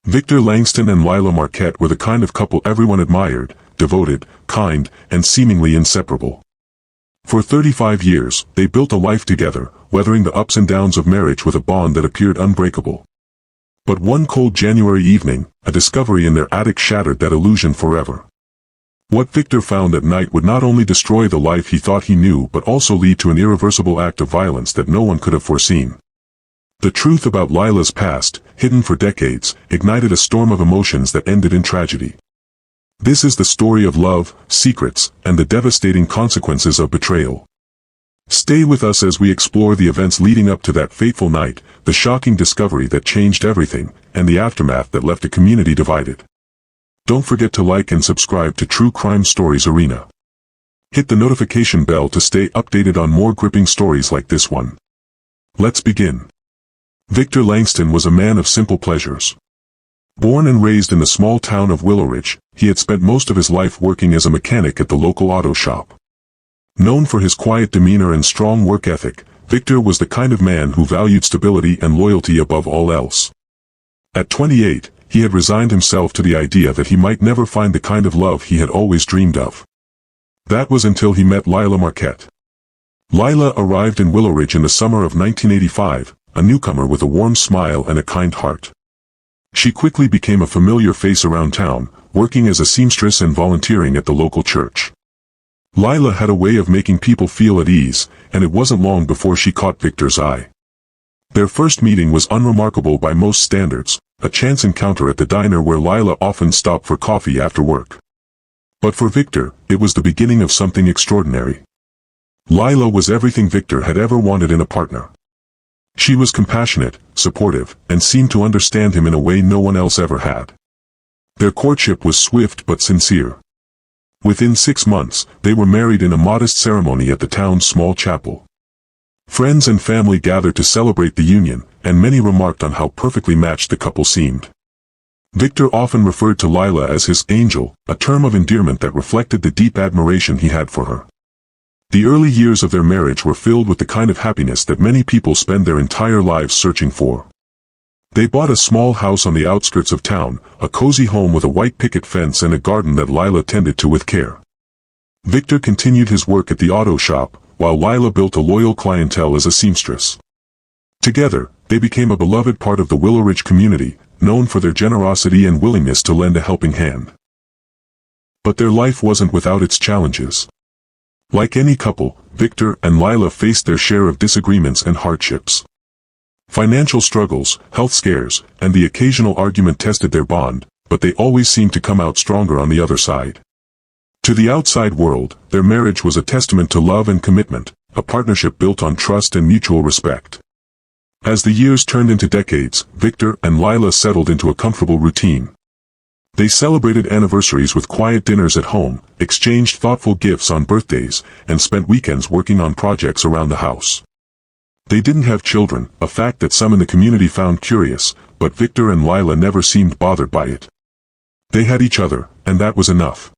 Victor Langston and Lila Marquette were the kind of couple everyone admired, devoted, kind, and seemingly inseparable. For 35 years, they built a life together, weathering the ups and downs of marriage with a bond that appeared unbreakable. But one cold January evening, a discovery in their attic shattered that illusion forever. What Victor found at night would not only destroy the life he thought he knew but also lead to an irreversible act of violence that no one could have foreseen. The truth about Lila's past, hidden for decades, ignited a storm of emotions that ended in tragedy. This is the story of love, secrets, and the devastating consequences of betrayal. Stay with us as we explore the events leading up to that fateful night, the shocking discovery that changed everything, and the aftermath that left a community divided. Don't forget to like and subscribe to True Crime Stories Arena. Hit the notification bell to stay updated on more gripping stories like this one. Let's begin. Victor Langston was a man of simple pleasures. Born and raised in the small town of Willowidge, he had spent most of his life working as a mechanic at the local auto shop. Known for his quiet demeanor and strong work ethic, Victor was the kind of man who valued stability and loyalty above all else. At 28, he had resigned himself to the idea that he might never find the kind of love he had always dreamed of. That was until he met Lila Marquette. Lila arrived in Willowidge in the summer of 1985, a newcomer with a warm smile and a kind heart. She quickly became a familiar face around town, working as a seamstress and volunteering at the local church. Lila had a way of making people feel at ease, and it wasn't long before she caught Victor's eye. Their first meeting was unremarkable by most standards, a chance encounter at the diner where Lila often stopped for coffee after work. But for Victor, it was the beginning of something extraordinary. Lila was everything Victor had ever wanted in a partner. She was compassionate, supportive, and seemed to understand him in a way no one else ever had. Their courtship was swift but sincere. Within 6 months, they were married in a modest ceremony at the town's small chapel. Friends and family gathered to celebrate the union, and many remarked on how perfectly matched the couple seemed. Victor often referred to Lila as his angel, a term of endearment that reflected the deep admiration he had for her. The early years of their marriage were filled with the kind of happiness that many people spend their entire lives searching for. They bought a small house on the outskirts of town, a cozy home with a white picket fence and a garden that Lila tended to with care. Victor continued his work at the auto shop, while Lila built a loyal clientele as a seamstress. Together, they became a beloved part of the Willowidge community, known for their generosity and willingness to lend a helping hand. But their life wasn't without its challenges. Like any couple, Victor and Lila faced their share of disagreements and hardships. Financial struggles, health scares, and the occasional argument tested their bond, but they always seemed to come out stronger on the other side. To the outside world, their marriage was a testament to love and commitment, a partnership built on trust and mutual respect. As the years turned into decades, Victor and Lila settled into a comfortable routine. They celebrated anniversaries with quiet dinners at home, exchanged thoughtful gifts on birthdays, and spent weekends working on projects around the house. They didn't have children, a fact that some in the community found curious, but Victor and Lila never seemed bothered by it. They had each other, and that was enough.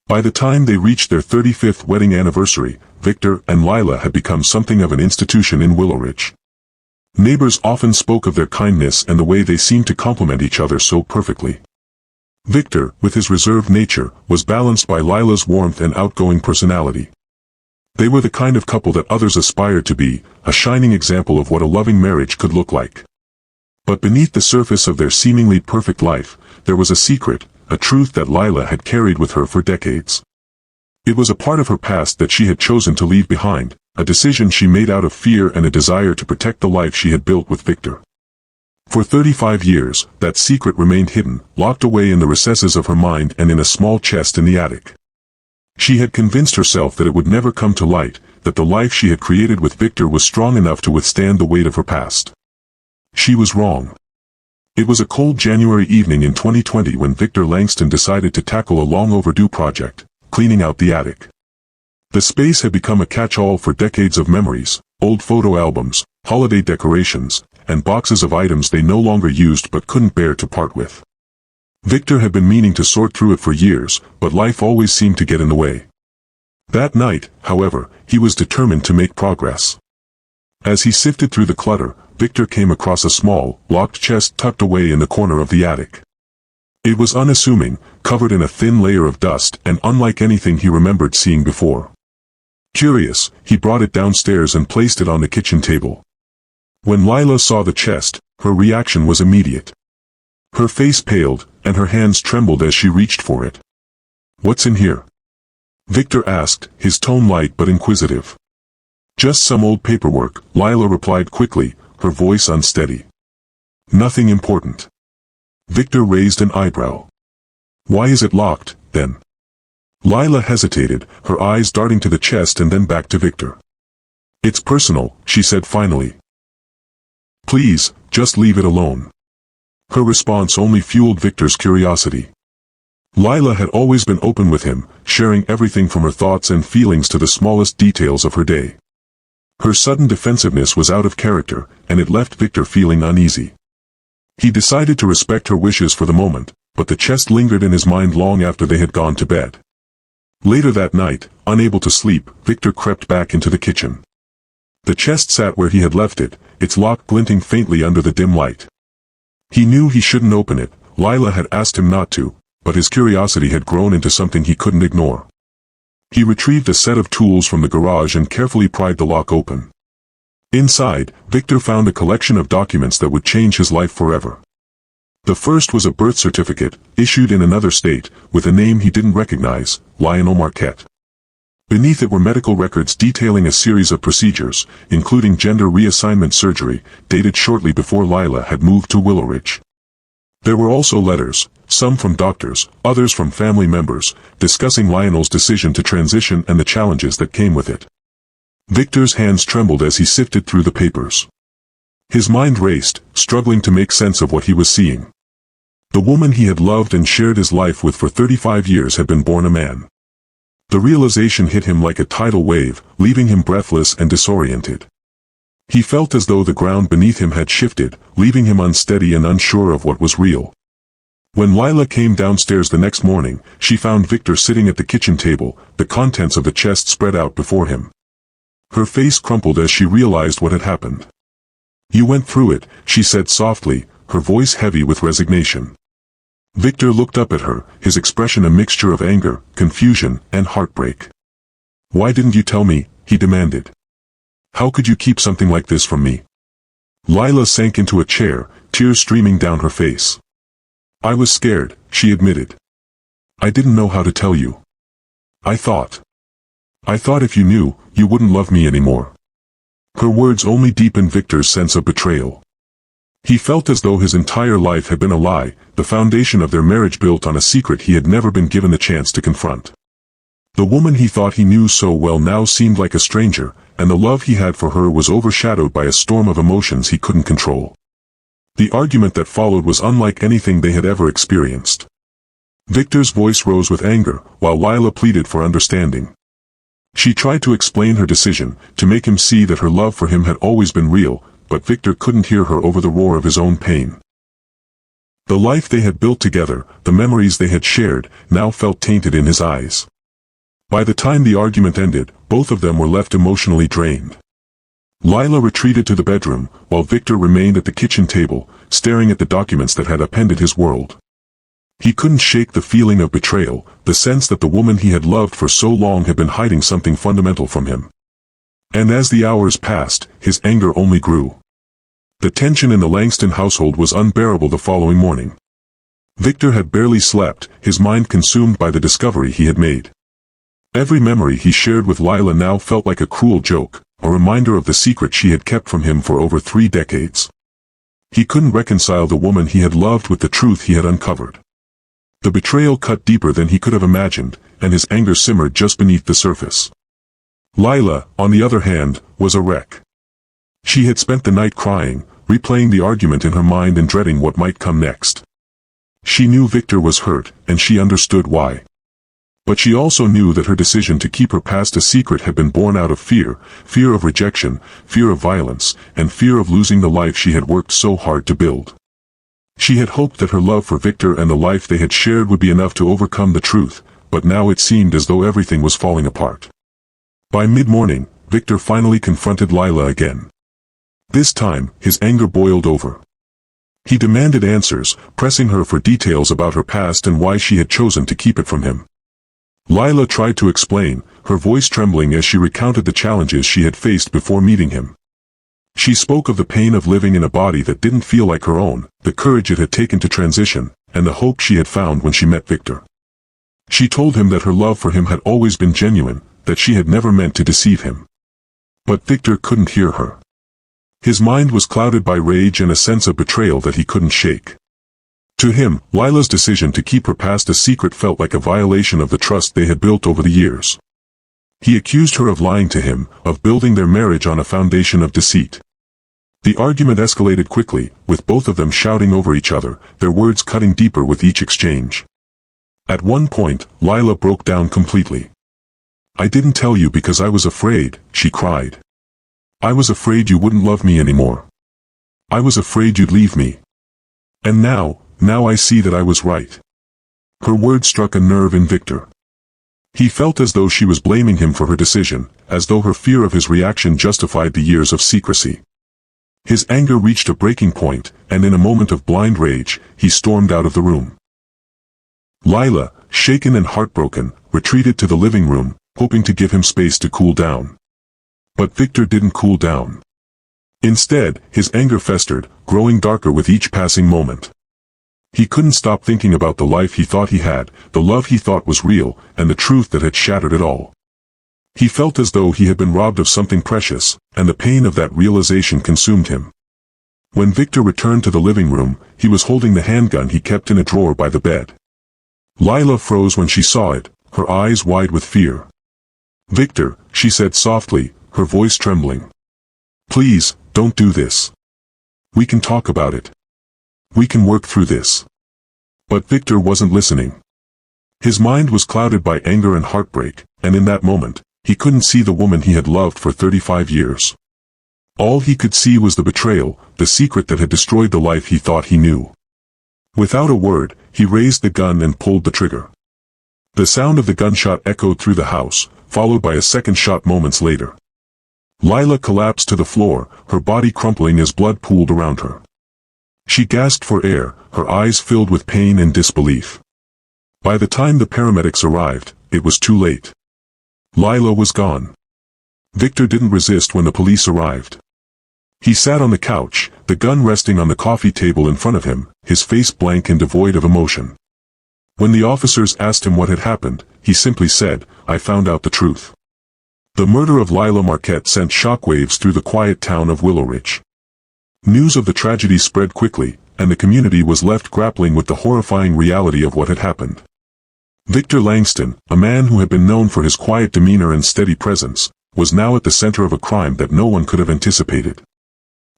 By the time they reached their 35th wedding anniversary, Victor and Lila had become something of an institution in Willowidge. Neighbors often spoke of their kindness and the way they seemed to complement each other so perfectly. Victor, with his reserved nature, was balanced by Lila's warmth and outgoing personality. They were the kind of couple that others aspired to be, a shining example of what a loving marriage could look like. But beneath the surface of their seemingly perfect life, there was a secret, a truth that Lila had carried with her for decades. It was a part of her past that she had chosen to leave behind, a decision she made out of fear and a desire to protect the life she had built with Victor. For 35 years, that secret remained hidden, locked away in the recesses of her mind and in a small chest in the attic. She had convinced herself that it would never come to light, that the life she had created with Victor was strong enough to withstand the weight of her past. She was wrong. It was a cold January evening in 2020 when Victor Langston decided to tackle a long-overdue project, cleaning out the attic. The space had become a catch-all for decades of memories, old photo albums, holiday decorations, and boxes of items they no longer used but couldn't bear to part with. Victor had been meaning to sort through it for years, but life always seemed to get in the way. That night, however, he was determined to make progress. As he sifted through the clutter, Victor came across a small, locked chest tucked away in the corner of the attic. It was unassuming, covered in a thin layer of dust and unlike anything he remembered seeing before. Curious, he brought it downstairs and placed it on the kitchen table. When Lila saw the chest, her reaction was immediate. Her face paled, and her hands trembled as she reached for it. "What's in here?" Victor asked, his tone light but inquisitive. "Just some old paperwork," Lila replied quickly, her voice unsteady. "Nothing important." Victor raised an eyebrow. "Why is it locked, then?" Lila hesitated, her eyes darting to the chest and then back to Victor. "It's personal," she said finally. "Please, just leave it alone." Her response only fueled Victor's curiosity. Lila had always been open with him, sharing everything from her thoughts and feelings to the smallest details of her day. Her sudden defensiveness was out of character, and it left Victor feeling uneasy. He decided to respect her wishes for the moment, but the chest lingered in his mind long after they had gone to bed. Later that night, unable to sleep, Victor crept back into the kitchen. The chest sat where he had left it, its lock glinting faintly under the dim light. He knew he shouldn't open it, Lila had asked him not to, but his curiosity had grown into something he couldn't ignore. He retrieved a set of tools from the garage and carefully pried the lock open. Inside, Victor found a collection of documents that would change his life forever. The first was a birth certificate, issued in another state, with a name he didn't recognize, Lionel Marquette. Beneath it were medical records detailing a series of procedures, including gender reassignment surgery, dated shortly before Lila had moved to Willowidge. There were also letters, some from doctors, others from family members, discussing Lionel's decision to transition and the challenges that came with it. Victor's hands trembled as he sifted through the papers. His mind raced, struggling to make sense of what he was seeing. The woman he had loved and shared his life with for 35 years had been born a man. The realization hit him like a tidal wave, leaving him breathless and disoriented. He felt as though the ground beneath him had shifted, leaving him unsteady and unsure of what was real. When Lila came downstairs the next morning, she found Victor sitting at the kitchen table, the contents of the chest spread out before him. Her face crumpled as she realized what had happened. "You went through it," she said softly, her voice heavy with resignation. Victor looked up at her, his expression a mixture of anger, confusion, and heartbreak. "Why didn't you tell me?" he demanded. "How could you keep something like this from me?" Lila sank into a chair, tears streaming down her face. "I was scared," she admitted. "I didn't know how to tell you. I thought if you knew, you wouldn't love me anymore." Her words only deepened Victor's sense of betrayal. He felt as though his entire life had been a lie, the foundation of their marriage built on a secret he had never been given the chance to confront. The woman he thought he knew so well now seemed like a stranger, and the love he had for her was overshadowed by a storm of emotions he couldn't control. The argument that followed was unlike anything they had ever experienced. Victor's voice rose with anger, while Lila pleaded for understanding. She tried to explain her decision, to make him see that her love for him had always been real, but Victor couldn't hear her over the roar of his own pain. The life they had built together, the memories they had shared, now felt tainted in his eyes. By the time the argument ended, both of them were left emotionally drained. Lila retreated to the bedroom, while Victor remained at the kitchen table, staring at the documents that had upended his world. He couldn't shake the feeling of betrayal, the sense that the woman he had loved for so long had been hiding something fundamental from him. And as the hours passed, his anger only grew. The tension in the Langston household was unbearable the following morning. Victor had barely slept, his mind consumed by the discovery he had made. Every memory he shared with Lila now felt like a cruel joke, a reminder of the secret she had kept from him for over 3 decades. He couldn't reconcile the woman he had loved with the truth he had uncovered. The betrayal cut deeper than he could have imagined, and his anger simmered just beneath the surface. Lila, on the other hand, was a wreck. She had spent the night crying, replaying the argument in her mind and dreading what might come next. She knew Victor was hurt, and she understood why. But she also knew that her decision to keep her past a secret had been born out of fear, fear of rejection, fear of violence, and fear of losing the life she had worked so hard to build. She had hoped that her love for Victor and the life they had shared would be enough to overcome the truth, but now it seemed as though everything was falling apart. By mid-morning, Victor finally confronted Lila again. This time, his anger boiled over. He demanded answers, pressing her for details about her past and why she had chosen to keep it from him. Lila tried to explain, her voice trembling as she recounted the challenges she had faced before meeting him. She spoke of the pain of living in a body that didn't feel like her own, the courage it had taken to transition, and the hope she had found when she met Victor. She told him that her love for him had always been genuine, that she had never meant to deceive him. But Victor couldn't hear her. His mind was clouded by rage and a sense of betrayal that he couldn't shake. To him, Lila's decision to keep her past a secret felt like a violation of the trust they had built over the years. He accused her of lying to him, of building their marriage on a foundation of deceit. The argument escalated quickly, with both of them shouting over each other, their words cutting deeper with each exchange. At one point, Lila broke down completely. "I didn't tell you because I was afraid," she cried. "I was afraid you wouldn't love me anymore. I was afraid you'd leave me. And now I see that I was right." Her words struck a nerve in Victor. He felt as though she was blaming him for her decision, as though her fear of his reaction justified the years of secrecy. His anger reached a breaking point, and in a moment of blind rage, he stormed out of the room. Lila, shaken and heartbroken, retreated to the living room, hoping to give him space to cool down. But Victor didn't cool down. Instead, his anger festered, growing darker with each passing moment. He couldn't stop thinking about the life he thought he had, the love he thought was real, and the truth that had shattered it all. He felt as though he had been robbed of something precious, and the pain of that realization consumed him. When Victor returned to the living room, he was holding the handgun he kept in a drawer by the bed. Lila froze when she saw it, her eyes wide with fear. "Victor," she said softly, her voice trembling. "Please, don't do this. We can talk about it. We can work through this." But Victor wasn't listening. His mind was clouded by anger and heartbreak, and in that moment, he couldn't see the woman he had loved for 35 years. All he could see was the betrayal, the secret that had destroyed the life he thought he knew. Without a word, he raised the gun and pulled the trigger. The sound of the gunshot echoed through the house, followed by a second shot moments later. Lila collapsed to the floor, her body crumpling as blood pooled around her. She gasped for air, her eyes filled with pain and disbelief. By the time the paramedics arrived, it was too late. Lila was gone. Victor didn't resist when the police arrived. He sat on the couch, the gun resting on the coffee table in front of him, his face blank and devoid of emotion. When the officers asked him what had happened, he simply said, "I found out the truth." The murder of Lila Marquette sent shockwaves through the quiet town of Willowidge. News of the tragedy spread quickly, and the community was left grappling with the horrifying reality of what had happened. Victor Langston, a man who had been known for his quiet demeanor and steady presence, was now at the center of a crime that no one could have anticipated.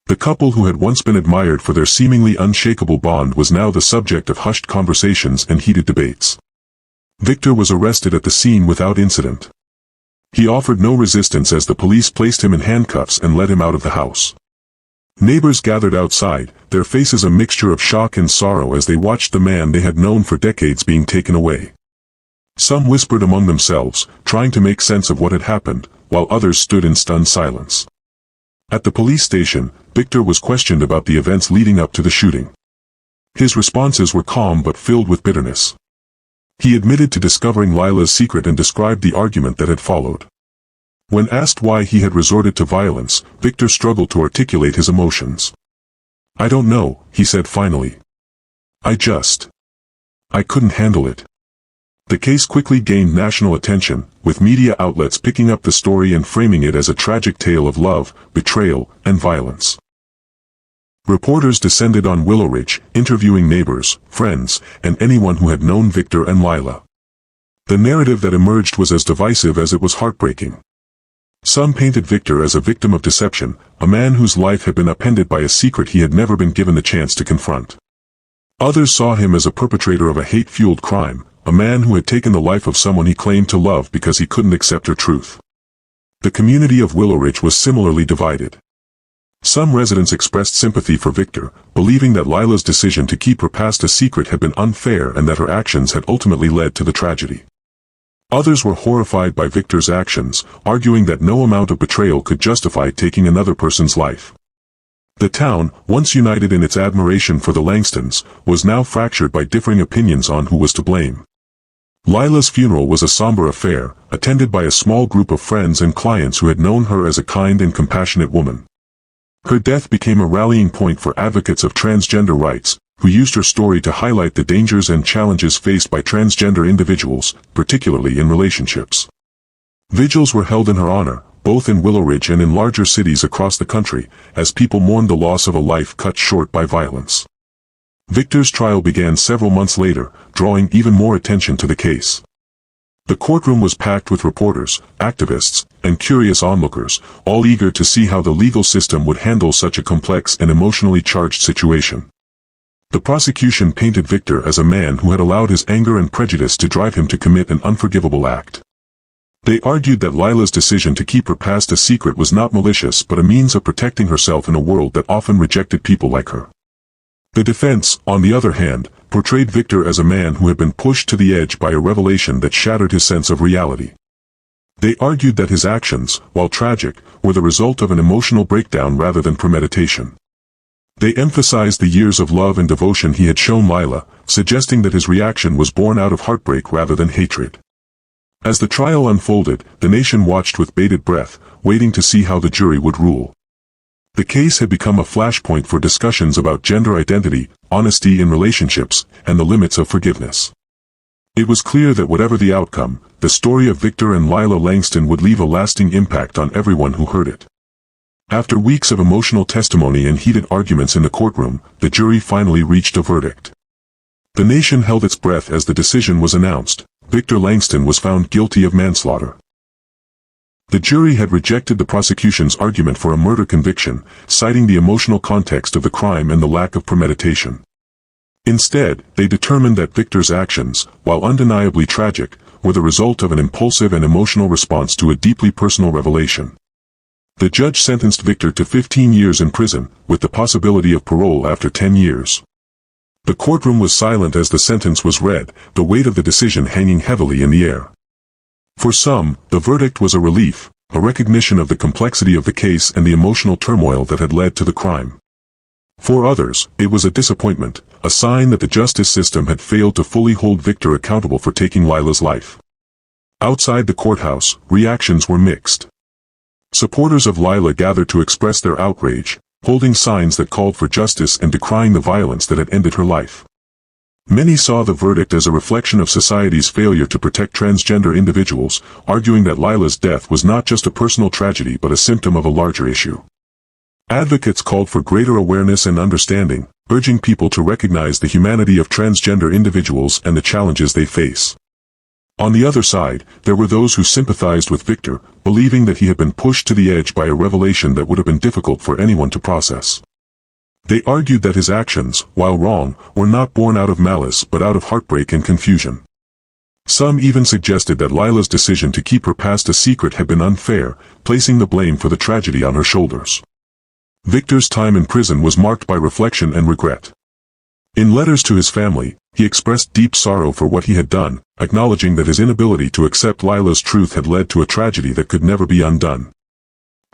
The couple who had once been admired for their seemingly unshakable bond was now the subject of hushed conversations and heated debates. Victor was arrested at the scene without incident. He offered no resistance as the police placed him in handcuffs and led him out of the house. Neighbors gathered outside, their faces a mixture of shock and sorrow as they watched the man they had known for decades being taken away. Some whispered among themselves, trying to make sense of what had happened, while others stood in stunned silence. At the police station, Victor was questioned about the events leading up to the shooting. His responses were calm but filled with bitterness. He admitted to discovering Lila's secret and described the argument that had followed. When asked why he had resorted to violence, Victor struggled to articulate his emotions. "I don't know," he said finally. I couldn't handle it." The case quickly gained national attention, with media outlets picking up the story and framing it as a tragic tale of love, betrayal, and violence. Reporters descended on Willowidge, interviewing neighbors, friends, and anyone who had known Victor and Lila. The narrative that emerged was as divisive as it was heartbreaking. Some painted Victor as a victim of deception, a man whose life had been upended by a secret he had never been given the chance to confront. Others saw him as a perpetrator of a hate-fueled crime, a man who had taken the life of someone he claimed to love because he couldn't accept her truth. The community of Willowidge was similarly divided. Some residents expressed sympathy for Victor, believing that Lila's decision to keep her past a secret had been unfair and that her actions had ultimately led to the tragedy. Others were horrified by Victor's actions, arguing that no amount of betrayal could justify taking another person's life. The town, once united in its admiration for the Langstons, was now fractured by differing opinions on who was to blame. Lila's funeral was a somber affair, attended by a small group of friends and clients who had known her as a kind and compassionate woman. Her death became a rallying point for advocates of transgender rights, who used her story to highlight the dangers and challenges faced by transgender individuals, particularly in relationships. Vigils were held in her honor, both in Willowidge and in larger cities across the country, as people mourned the loss of a life cut short by violence. Victor's trial began several months later, drawing even more attention to the case. The courtroom was packed with reporters, activists, and curious onlookers, all eager to see how the legal system would handle such a complex and emotionally charged situation. The prosecution painted Victor as a man who had allowed his anger and prejudice to drive him to commit an unforgivable act. They argued that Lila's decision to keep her past a secret was not malicious but a means of protecting herself in a world that often rejected people like her. The defense, on the other hand, portrayed Victor as a man who had been pushed to the edge by a revelation that shattered his sense of reality. They argued that his actions, while tragic, were the result of an emotional breakdown rather than premeditation. They emphasized the years of love and devotion he had shown Lila, suggesting that his reaction was born out of heartbreak rather than hatred. As the trial unfolded, the nation watched with bated breath, waiting to see how the jury would rule. The case had become a flashpoint for discussions about gender identity, honesty in relationships, and the limits of forgiveness. It was clear that whatever the outcome, the story of Victor and Lila Langston would leave a lasting impact on everyone who heard it. After weeks of emotional testimony and heated arguments in the courtroom, the jury finally reached a verdict. The nation held its breath as the decision was announced. Victor Langston was found guilty of manslaughter. The jury had rejected the prosecution's argument for a murder conviction, citing the emotional context of the crime and the lack of premeditation. Instead, they determined that Victor's actions, while undeniably tragic, were the result of an impulsive and emotional response to a deeply personal revelation. The judge sentenced Victor to 15 years in prison, with the possibility of parole after 10 years. The courtroom was silent as the sentence was read, the weight of the decision hanging heavily in the air. For some, the verdict was a relief, a recognition of the complexity of the case and the emotional turmoil that had led to the crime. For others, it was a disappointment, a sign that the justice system had failed to fully hold Victor accountable for taking Lila's life. Outside the courthouse, reactions were mixed. Supporters of Lila gathered to express their outrage, holding signs that called for justice and decrying the violence that had ended her life. Many saw the verdict as a reflection of society's failure to protect transgender individuals, arguing that Lila's death was not just a personal tragedy but a symptom of a larger issue. Advocates called for greater awareness and understanding, urging people to recognize the humanity of transgender individuals and the challenges they face. On the other side, there were those who sympathized with Victor, believing that he had been pushed to the edge by a revelation that would have been difficult for anyone to process. They argued that his actions, while wrong, were not born out of malice but out of heartbreak and confusion. Some even suggested that Lila's decision to keep her past a secret had been unfair, placing the blame for the tragedy on her shoulders. Victor's time in prison was marked by reflection and regret. In letters to his family, he expressed deep sorrow for what he had done, acknowledging that his inability to accept Lila's truth had led to a tragedy that could never be undone.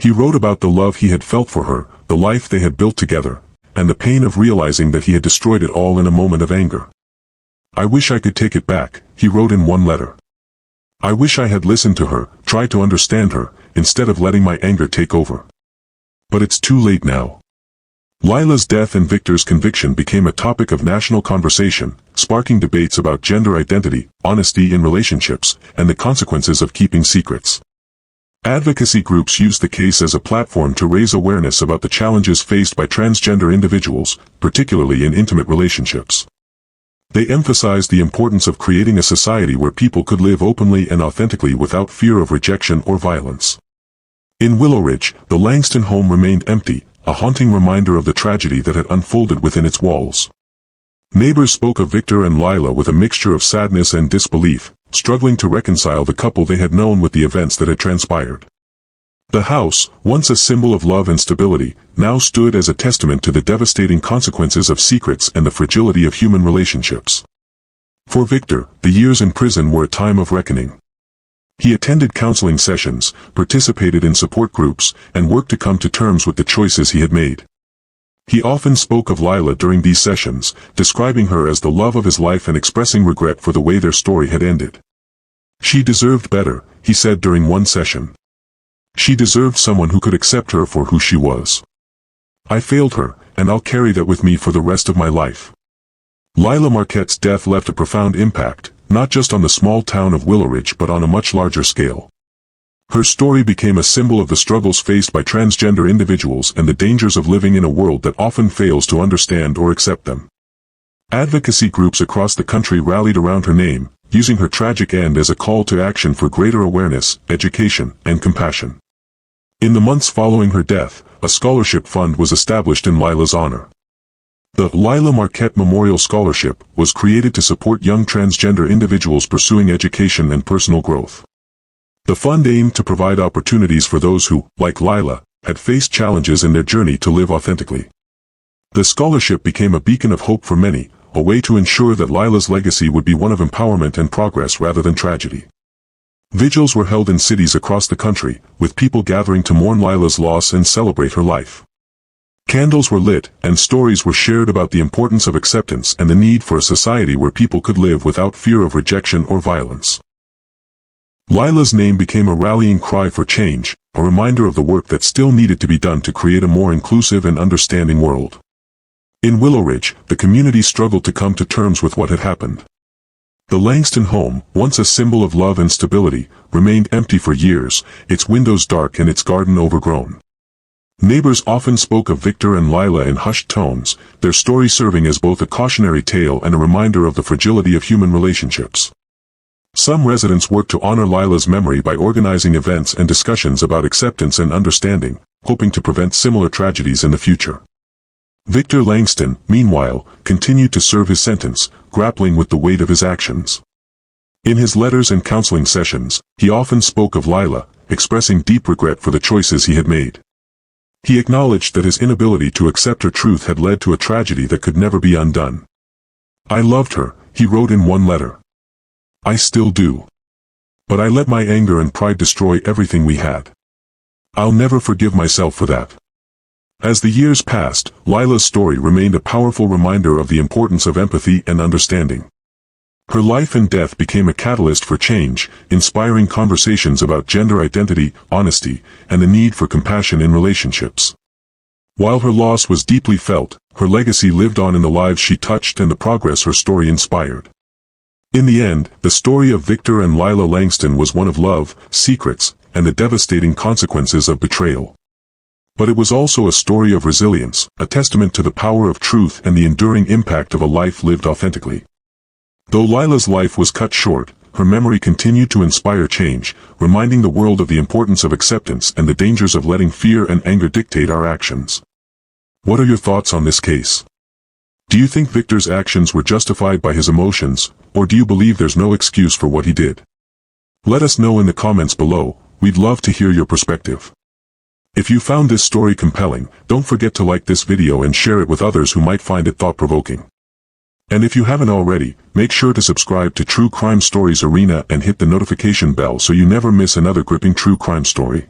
He wrote about the love he had felt for her, the life they had built together, and the pain of realizing that he had destroyed it all in a moment of anger. "I wish I could take it back," he wrote in one letter. "I wish I had listened to her, tried to understand her, instead of letting my anger take over. But it's too late now." Lila's death and Victor's conviction became a topic of national conversation, sparking debates about gender identity, honesty in relationships, and the consequences of keeping secrets. Advocacy groups used the case as a platform to raise awareness about the challenges faced by transgender individuals, particularly in intimate relationships. They emphasized the importance of creating a society where people could live openly and authentically without fear of rejection or violence. In Willowidge, the Langston home remained empty, a haunting reminder of the tragedy that had unfolded within its walls. Neighbors spoke of Victor and Lila with a mixture of sadness and disbelief, struggling to reconcile the couple they had known with the events that had transpired. The house, once a symbol of love and stability, now stood as a testament to the devastating consequences of secrets and the fragility of human relationships. For Victor, the years in prison were a time of reckoning. He attended counseling sessions, participated in support groups, and worked to come to terms with the choices he had made. He often spoke of Lila during these sessions, describing her as the love of his life and expressing regret for the way their story had ended. She deserved better, he said during one session. She deserved someone who could accept her for who she was. I failed her, and I'll carry that with me for the rest of my life. Lila Marquette's death left a profound impact, not just on the small town of Willowidge but on a much larger scale. Her story became a symbol of the struggles faced by transgender individuals and the dangers of living in a world that often fails to understand or accept them. Advocacy groups across the country rallied around her name, using her tragic end as a call to action for greater awareness, education, and compassion. In the months following her death, a scholarship fund was established in Lila's honor. The Lila Marquette Memorial Scholarship was created to support young transgender individuals pursuing education and personal growth. The fund aimed to provide opportunities for those who, like Lila, had faced challenges in their journey to live authentically. The scholarship became a beacon of hope for many, a way to ensure that Lila's legacy would be one of empowerment and progress rather than tragedy. Vigils were held in cities across the country, with people gathering to mourn Lila's loss and celebrate her life. Candles were lit, and stories were shared about the importance of acceptance and the need for a society where people could live without fear of rejection or violence. Lila's name became a rallying cry for change, a reminder of the work that still needed to be done to create a more inclusive and understanding world. In Willowidge, the community struggled to come to terms with what had happened. The Langston home, once a symbol of love and stability, remained empty for years, its windows dark and its garden overgrown. Neighbors often spoke of Victor and Lila in hushed tones, their story serving as both a cautionary tale and a reminder of the fragility of human relationships. Some residents worked to honor Lila's memory by organizing events and discussions about acceptance and understanding, hoping to prevent similar tragedies in the future. Victor Langston, meanwhile, continued to serve his sentence, grappling with the weight of his actions. In his letters and counseling sessions, he often spoke of Lila, expressing deep regret for the choices he had made. He acknowledged that his inability to accept her truth had led to a tragedy that could never be undone. "I loved her," he wrote in one letter. "I still do. But I let my anger and pride destroy everything we had. I'll never forgive myself for that." As the years passed, Lila's story remained a powerful reminder of the importance of empathy and understanding. Her life and death became a catalyst for change, inspiring conversations about gender identity, honesty, and the need for compassion in relationships. While her loss was deeply felt, her legacy lived on in the lives she touched and the progress her story inspired. In the end, the story of Victor and Lila Langston was one of love, secrets, and the devastating consequences of betrayal. But it was also a story of resilience, a testament to the power of truth and the enduring impact of a life lived authentically. Though Lila's life was cut short, her memory continued to inspire change, reminding the world of the importance of acceptance and the dangers of letting fear and anger dictate our actions. What are your thoughts on this case? Do you think Victor's actions were justified by his emotions, or do you believe there's no excuse for what he did? Let us know in the comments below, we'd love to hear your perspective. If you found this story compelling, don't forget to like this video and share it with others who might find it thought-provoking. And if you haven't already, make sure to subscribe to True Crime Stories Arena and hit the notification bell so you never miss another gripping true crime story.